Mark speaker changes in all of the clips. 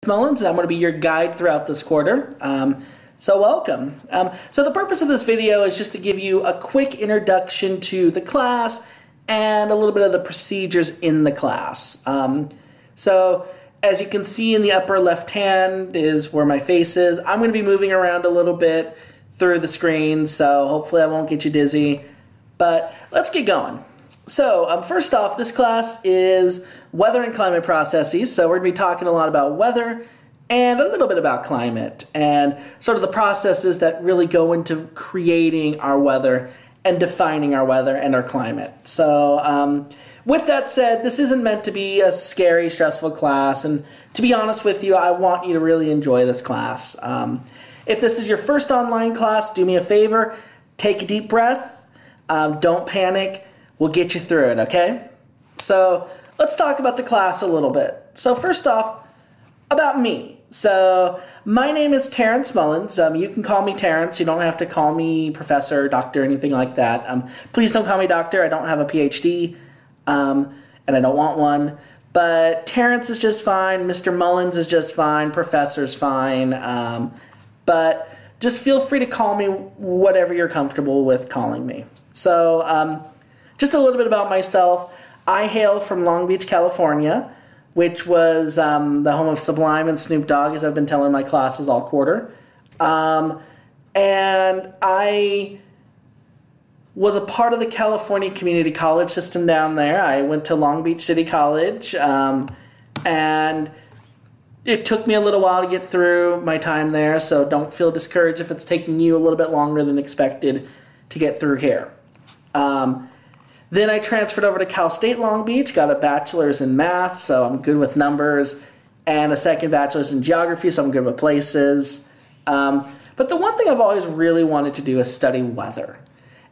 Speaker 1: Mullens, and I'm going to be your guide throughout this quarter. So welcome. So the purpose of this video is just to give you a quick introduction to the class and a little bit of the procedures in the class. So as you can see in the upper left hand is where my face is. I'm going to be moving around a little bit through the screen, so hopefully I won't get you dizzy. But let's get going. So first off, this class is weather and climate processes. So we're going to be talking a lot about weather and a little bit about climate and sort of the processes that really go into creating our weather and defining our weather and our climate. So with that said, this isn't meant to be a scary, stressful class. And to be honest with you, I want you to really enjoy this class. If this is your first online class, do me a favor, take a deep breath, don't panic. We'll get you through it, okay? So let's talk about the class a little bit. So first off, about me. So my name is Terrence Mullens. You can call me Terrence. You don't have to call me professor, doctor, anything like that. Please don't call me doctor. I don't have a PhD, and I don't want one. But Terrence is just fine. Mr. Mullens is just fine. Professor's fine. But just feel free to call me whatever you're comfortable with calling me. So just a little bit about myself. I hail from Long Beach, California, which was the home of Sublime and Snoop Dogg, as I've been telling my classes all quarter. And I was a part of the California community college system down there. I went to Long Beach City College, and it took me a little while to get through my time there, so don't feel discouraged if it's taking you a little bit longer than expected to get through here. Then I transferred over to Cal State Long Beach, got a bachelor's in math, so I'm good with numbers, and a second bachelor's in geography, so I'm good with places. But the one thing I've always really wanted to do is study weather.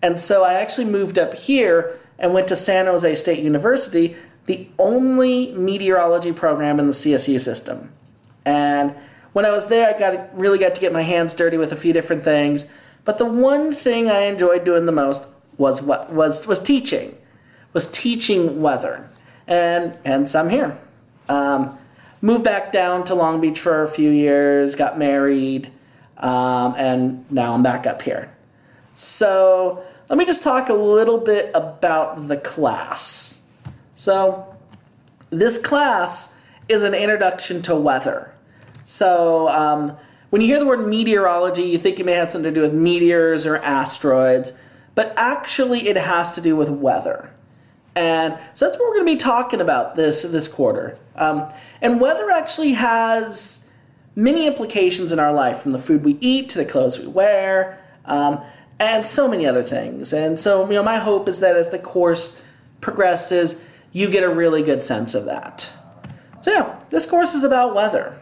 Speaker 1: And so I actually moved up here and went to San Jose State University, the only meteorology program in the CSU system. And when I was there, I really got to get my hands dirty with a few different things. But the one thing I enjoyed doing the most was teaching weather, and hence I'm here. Moved back down to Long Beach for a few years, got married, and now I'm back up here. So let me just talk a little bit about the class. So this class is an introduction to weather. So when you hear the word meteorology, you think it may have something to do with meteors or asteroids. But actually, it has to do with weather. And so that's what we're going to be talking about this quarter. And weather actually has many implications in our life, from the food we eat to the clothes we wear, and so many other things. And so, my hope is that as the course progresses, you get a really good sense of that. So yeah, this course is about weather.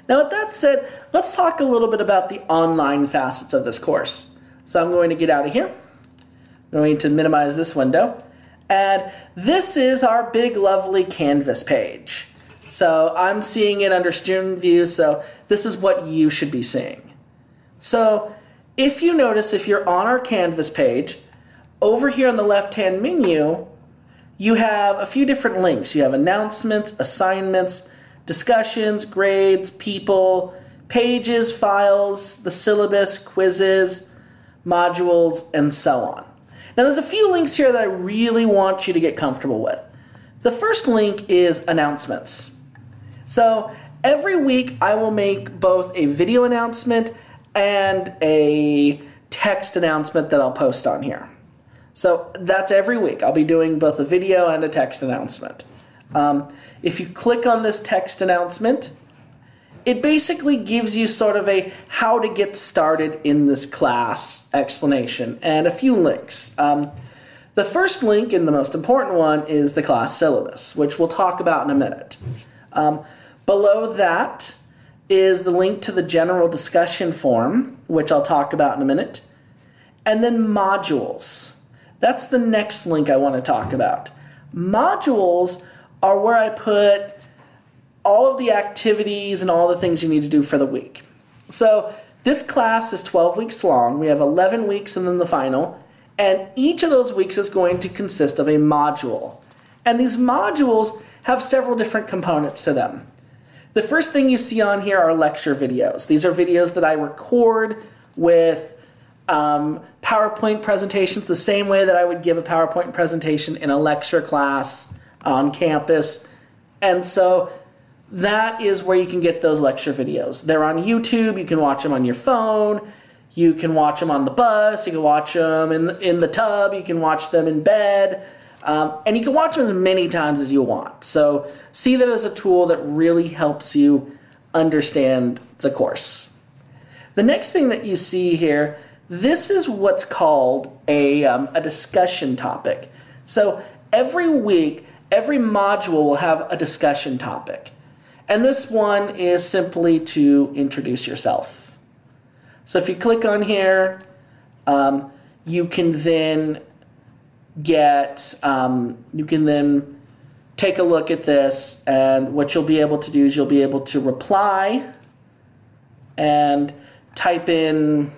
Speaker 1: Now, with that said, let's talk a little bit about the online facets of this course. So I'm going to get out of here. I'm going to minimize this window. And this is our big, lovely Canvas page. So I'm seeing it under student view, so this is what you should be seeing. So if you notice, if you're on our Canvas page, over here on the left-hand menu, you have a few different links. You have announcements, assignments, discussions, grades, people, pages, files, the syllabus, quizzes, modules, and so on. Now there's a few links here that I really want you to get comfortable with. The first link is announcements. So every week I will make both a video announcement and a text announcement that I'll post on here. So that's every week. I'll be doing both a video and a text announcement. If you click on this text announcement, it basically gives you sort of a how to get started in this class explanation and a few links. The first link, and the most important one, is the class syllabus, which we'll talk about in a minute. Below that is the link to the general discussion forum, which I'll talk about in a minute. And then modules. That's the next link I want to talk about. Modules are where I put all of the activities and all the things you need to do for the week. So this class is 12 weeks long. We have 11 weeks and then the final. And each of those weeks is going to consist of a module. And these modules have several different components to them. The first thing you see on here are lecture videos. These are videos that I record with PowerPoint presentations the same way that I would give a PowerPoint presentation in a lecture class on campus. And so that is where you can get those lecture videos. They're on YouTube. You can watch them on your phone. You can watch them on the bus. You can watch them in the tub. You can watch them in bed. And you can watch them as many times as you want. So see that as a tool that really helps you understand the course. The next thing that you see here, this is what's called a discussion topic. So every week, every module will have a discussion topic. And this one is simply to introduce yourself. So if you click on here, you can then take a look at this, and what you'll be able to do is you'll be able to reply and type in,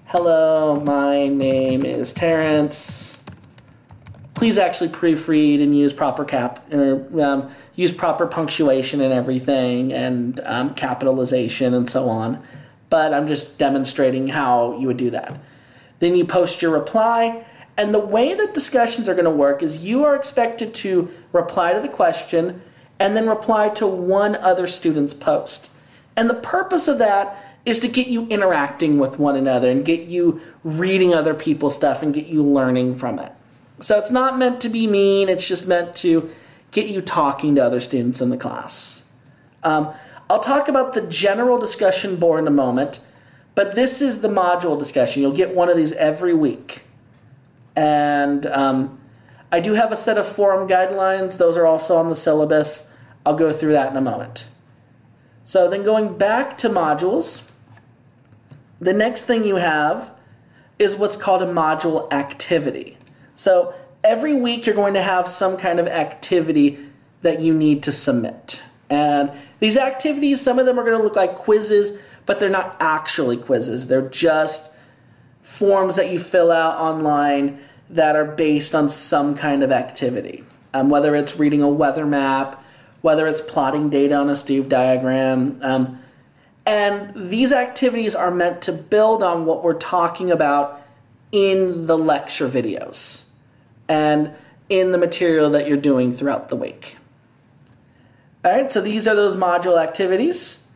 Speaker 1: "Hello, my name is Terrence. Please actually proofread and use proper use proper punctuation and everything, and capitalization and so on." But I'm just demonstrating how you would do that. Then you post your reply, and the way that discussions are going to work is you are expected to reply to the question and then reply to one other student's post. And the purpose of that is to get you interacting with one another and get you reading other people's stuff and get you learning from it. So it's not meant to be mean, it's just meant to get you talking to other students in the class. I'll talk about the general discussion board in a moment, but this is the module discussion. You'll get one of these every week. And I do have a set of forum guidelines. Those are also on the syllabus. I'll go through that in a moment. So then going back to modules, the next thing you have is what's called a module activity. So every week you're going to have some kind of activity that you need to submit. And these activities, some of them are going to look like quizzes, but they're not actually quizzes. They're just forms that you fill out online that are based on some kind of activity. Whether it's reading a weather map, whether it's plotting data on a Steve diagram. And these activities are meant to build on what we're talking about in the lecture videos and in the material that you're doing throughout the week. All right, so these are those module activities.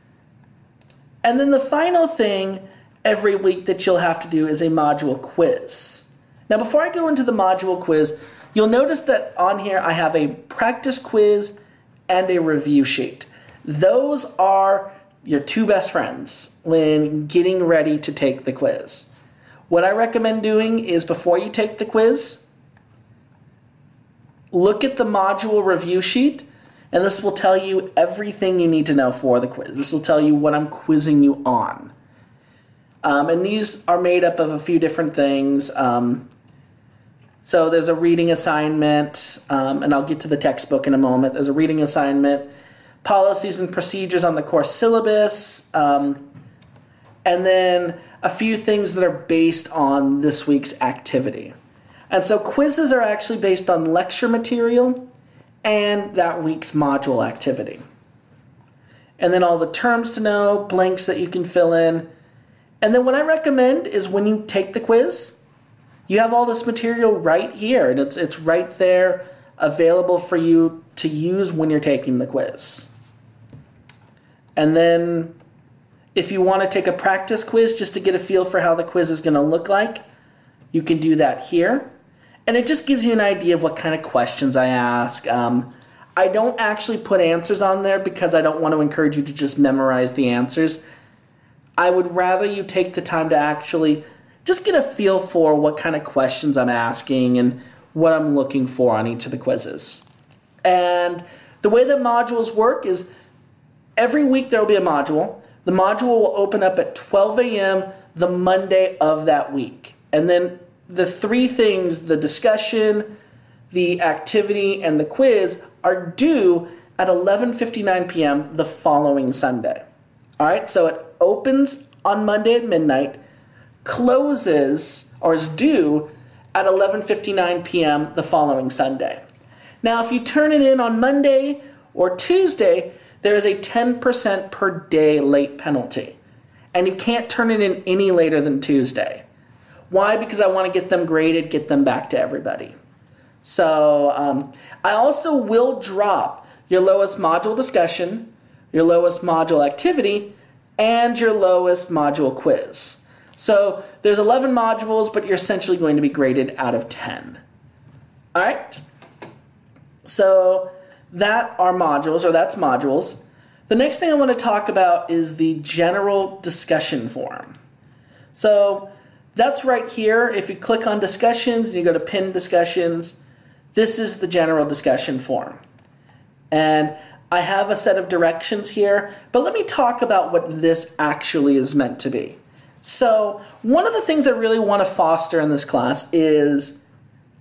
Speaker 1: And then the final thing every week that you'll have to do is a module quiz. Now, before I go into the module quiz, you'll notice that on here I have a practice quiz and a review sheet. Those are your two best friends when getting ready to take the quiz. What I recommend doing is before you take the quiz, look at the module review sheet, and this will tell you everything you need to know for the quiz. This will tell you what I'm quizzing you on. And these are made up of a few different things. So there's a reading assignment, and I'll get to the textbook in a moment. There's a reading assignment, policies and procedures on the course syllabus, and then a few things that are based on this week's activity. And so quizzes are actually based on lecture material and that week's module activity. And then all the terms to know, blanks that you can fill in. And then what I recommend is when you take the quiz, you have all this material right here, and it's right there available for you to use when you're taking the quiz. And then if you want to take a practice quiz just to get a feel for how the quiz is going to look like, you can do that here. And it just gives you an idea of what kind of questions I ask. I don't actually put answers on there because I don't want to encourage you to just memorize the answers. I would rather you take the time to actually just get a feel for what kind of questions I'm asking and what I'm looking for on each of the quizzes. And the way that modules work is every week there will be a module. The module will open up at 12 a.m. the Monday of that week. And then the three things, the discussion, the activity, and the quiz, are due at 11:59 p.m. the following Sunday. All right, so it opens on Monday at midnight, closes or is due at 11:59 p.m. the following Sunday. Now, if you turn it in on Monday or Tuesday, there is a 10% per day late penalty. And you can't turn it in any later than Tuesday. Why? Because I want to get them graded, get them back to everybody. So I also will drop your lowest module discussion, your lowest module activity, and your lowest module quiz. So there's 11 modules, but you're essentially going to be graded out of 10. All right? So that's modules. The next thing I want to talk about is the general discussion forum. So that's right here. If you click on discussions and you go to pin discussions, this is the general discussion forum. And I have a set of directions here, but let me talk about what this actually is meant to be. So one of the things I really want to foster in this class is,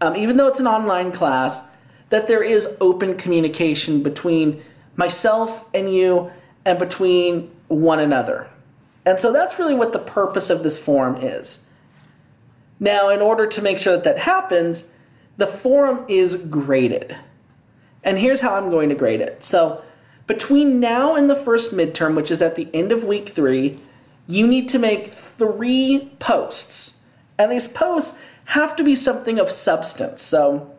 Speaker 1: even though it's an online class, that there is open communication between myself and you and between one another. And so that's really what the purpose of this forum is. Now, in order to make sure that that happens, the forum is graded. And here's how I'm going to grade it. So between now and the first midterm, which is at the end of week 3, you need to make 3 posts. And these posts have to be something of substance. So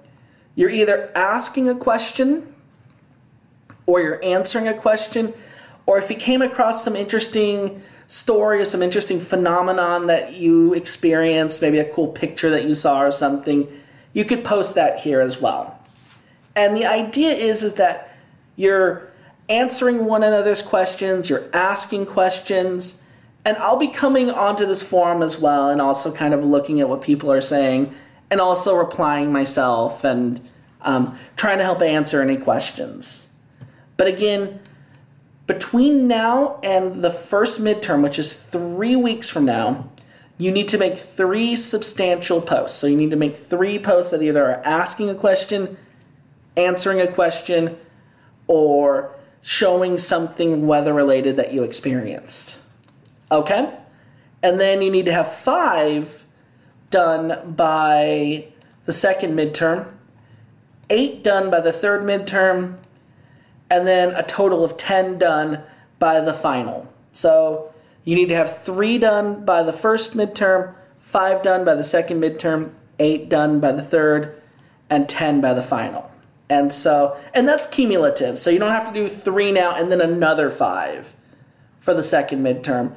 Speaker 1: you're either asking a question, or you're answering a question, or if you came across some interesting story or some interesting phenomenon that you experienced, maybe a cool picture that you saw or something, you could post that here as well. And the idea is that you're answering one another's questions, you're asking questions, and I'll be coming onto this forum as well and also kind of looking at what people are saying and also replying myself and trying to help answer any questions. But again, between now and the first midterm, which is 3 weeks from now, you need to make 3 substantial posts. So you need to make 3 posts that either are asking a question, answering a question, or showing something weather-related that you experienced. Okay? And then you need to have 5 done by the second midterm, 8 done by the third midterm, and then a total of 10 done by the final. So you need to have 3 done by the first midterm, 5 done by the second midterm, 8 done by the third, and 10 by the final. And that's cumulative. So you don't have to do 3 now and then another 5 for the second midterm.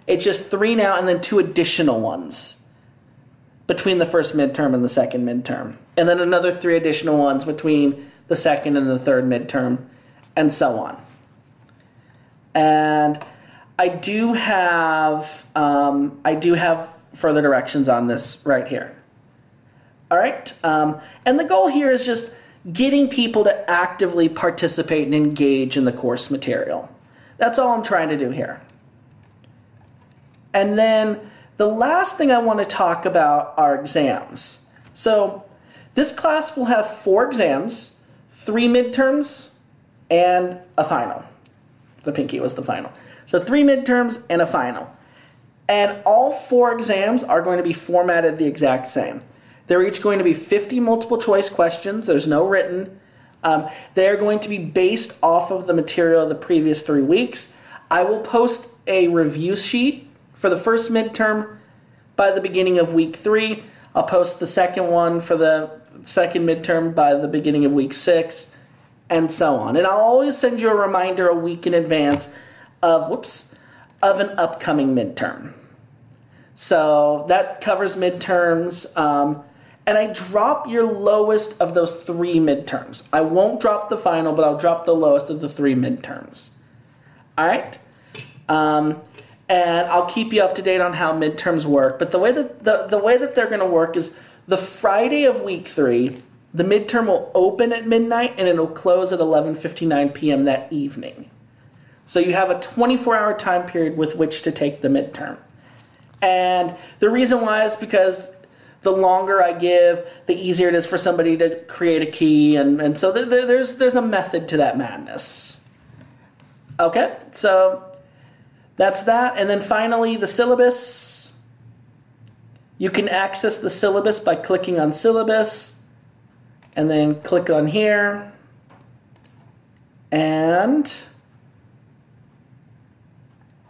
Speaker 1: It's just 3 now and then 2 additional ones between the first midterm and the second midterm. And then another 3 additional ones between the second and the third midterm, and so on. And I do have further directions on this right here. All right, and the goal here is just getting people to actively participate and engage in the course material. That's all I'm trying to do here. And then the last thing I want to talk about are exams. So this class will have 4 exams, 3 midterms, and a final. The pinky was the final. So 3 midterms and a final. And all 4 exams are going to be formatted the exact same. They're each going to be 50 multiple choice questions. There's no written. They're going to be based off of the material of the previous 3 weeks. I will post a review sheet for the first midterm by the beginning of week 3. I'll post the second one for the second midterm by the beginning of week 6, and so on. And I'll always send you a reminder a week in advance of an upcoming midterm. So that covers midterms. And I drop your lowest of those 3 midterms. I won't drop the final, but I'll drop the lowest of the 3 midterms. All right? And I'll keep you up to date on how midterms work. But the way that they're going to work is the Friday of week 3, the midterm will open at midnight and it'll close at 11:59 p.m. that evening. So you have a 24-hour time period with which to take the midterm. And the reason why is because the longer I give, the easier it is for somebody to create a key. And so there's a method to that madness. Okay, so that's that. And then finally, the syllabus. You can access the syllabus by clicking on syllabus and then click on here. And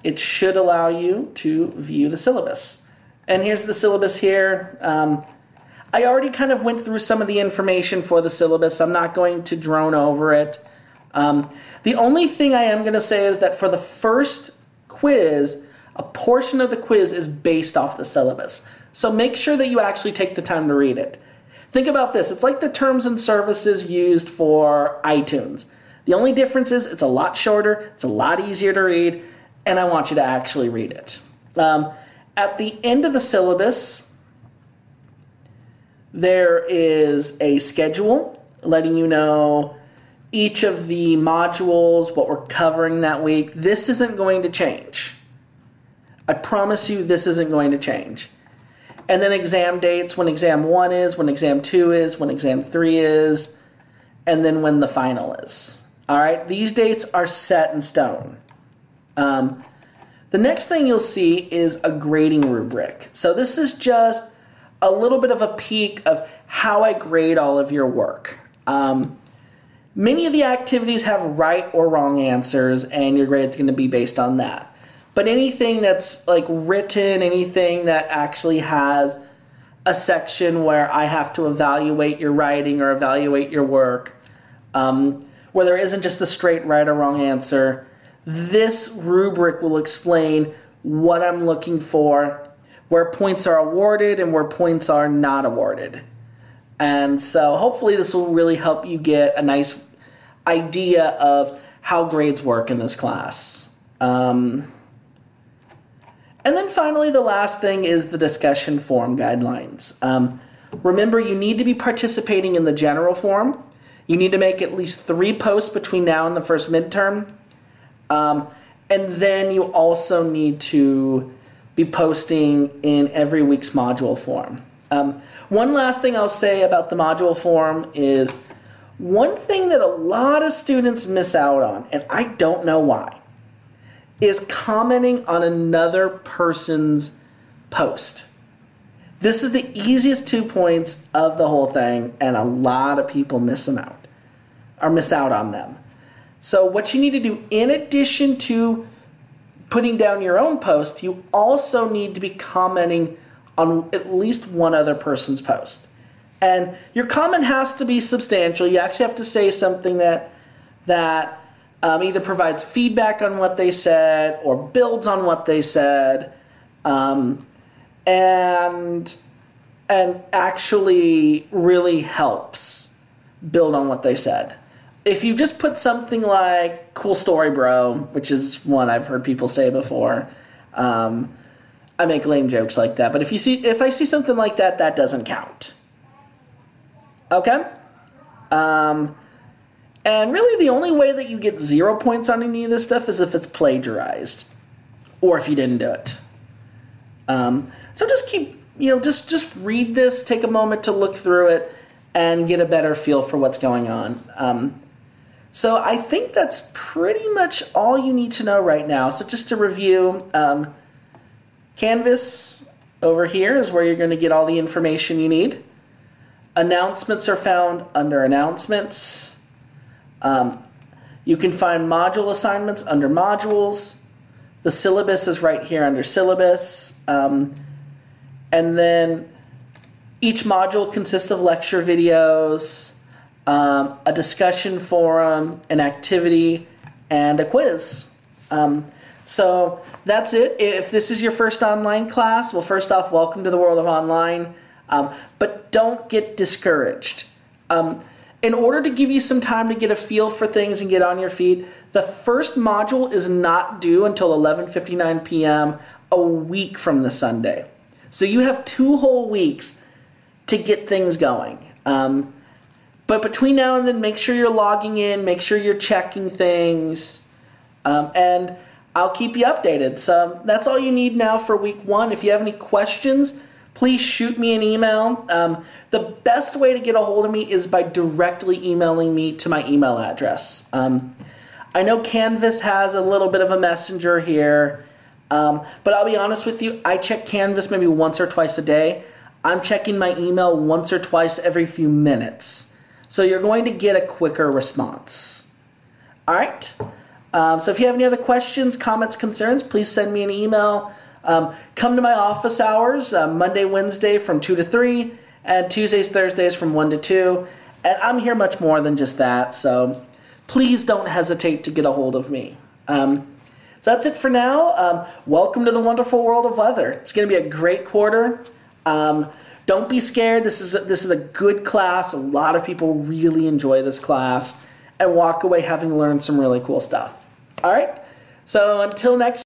Speaker 1: it should allow you to view the syllabus. And here's the syllabus here. I already kind of went through some of the information for the syllabus. I'm not going to drone over it. The only thing I am going to say is that for the first quiz, a portion of the quiz is based off the syllabus. So make sure that you actually take the time to read it. Think about this. It's like the terms and services used for iTunes. The only difference is it's a lot shorter, it's a lot easier to read, and I want you to actually read it. At the end of the syllabus, there is a schedule letting you know each of the modules, what we're covering that week. This isn't going to change. I promise you this isn't going to change. And then exam dates, when exam 1 is, when exam 2 is, when exam 3 is, and then when the final is. All right, these dates are set in stone. The next thing you'll see is a grading rubric. So this is just a little bit of a peek of how I grade all of your work. Many of the activities have right or wrong answers, and your grade's going to be based on that. But anything that's like written, anything that actually has a section where I have to evaluate your writing or evaluate your work, where there isn't just a straight right or wrong answer, this rubric will explain what I'm looking for, where points are awarded and where points are not awarded. And so hopefully this will really help you get a nice idea of how grades work in this class. And then finally, the last thing is the discussion forum guidelines. Remember, you need to be participating in the general forum. You need to make at least 3 posts between now and the first midterm. And then you also need to be posting in every week's module forum. One last thing I'll say about the module forum is one thing that a lot of students miss out on, and I don't know why, is commenting on another person's post. This is the easiest 2 points of the whole thing, and a lot of people miss out on them. So what you need to do, in addition to putting down your own post, you also need to be commenting on at least one other person's post. And your comment has to be substantial. You actually have to say something that either provides feedback on what they said or builds on what they said, and actually really helps build on what they said. If you just put something like "cool story, bro," which is one I've heard people say before, I make lame jokes like that. But if I see something like that, that doesn't count. Okay. And really the only way that you get 0 points on any of this stuff is if it's plagiarized or if you didn't do it. So just keep, just read this, take a moment to look through it and get a better feel for what's going on. So I think that's pretty much all you need to know right now. So just to review, Canvas over here is where you're going to get all the information you need. Announcements are found under Announcements. You can find module assignments under Modules. The syllabus is right here under Syllabus. And then each module consists of lecture videos, a discussion forum, an activity, and a quiz. So that's it. If this is your first online class, well, first off, welcome to the world of online. But don't get discouraged. In order to give you some time to get a feel for things and get on your feet, the first module is not due until 11:59 p.m. a week from the Sunday. So you have 2 whole weeks to get things going. But between now and then, make sure you're logging in, make sure you're checking things, and I'll keep you updated. So that's all you need now for week 1. If you have any questions, please shoot me an email. The best way to get a hold of me is by directly emailing me to my email address. I know Canvas has a little bit of a messenger here, but I'll be honest with you, I check Canvas maybe once or twice a day. I'm checking my email once or twice every few minutes. So you're going to get a quicker response. All right. So if you have any other questions, comments, concerns, please send me an email. Come to my office hours, Monday, Wednesday from 2 to 3, and Tuesdays, Thursdays from 1 to 2. And I'm here much more than just that, so please don't hesitate to get a hold of me. So that's it for now. Welcome to the wonderful world of weather. It's going to be a great quarter. Don't be scared. This is a good class. A lot of people really enjoy this class and walk away having learned some really cool stuff. All right, so until next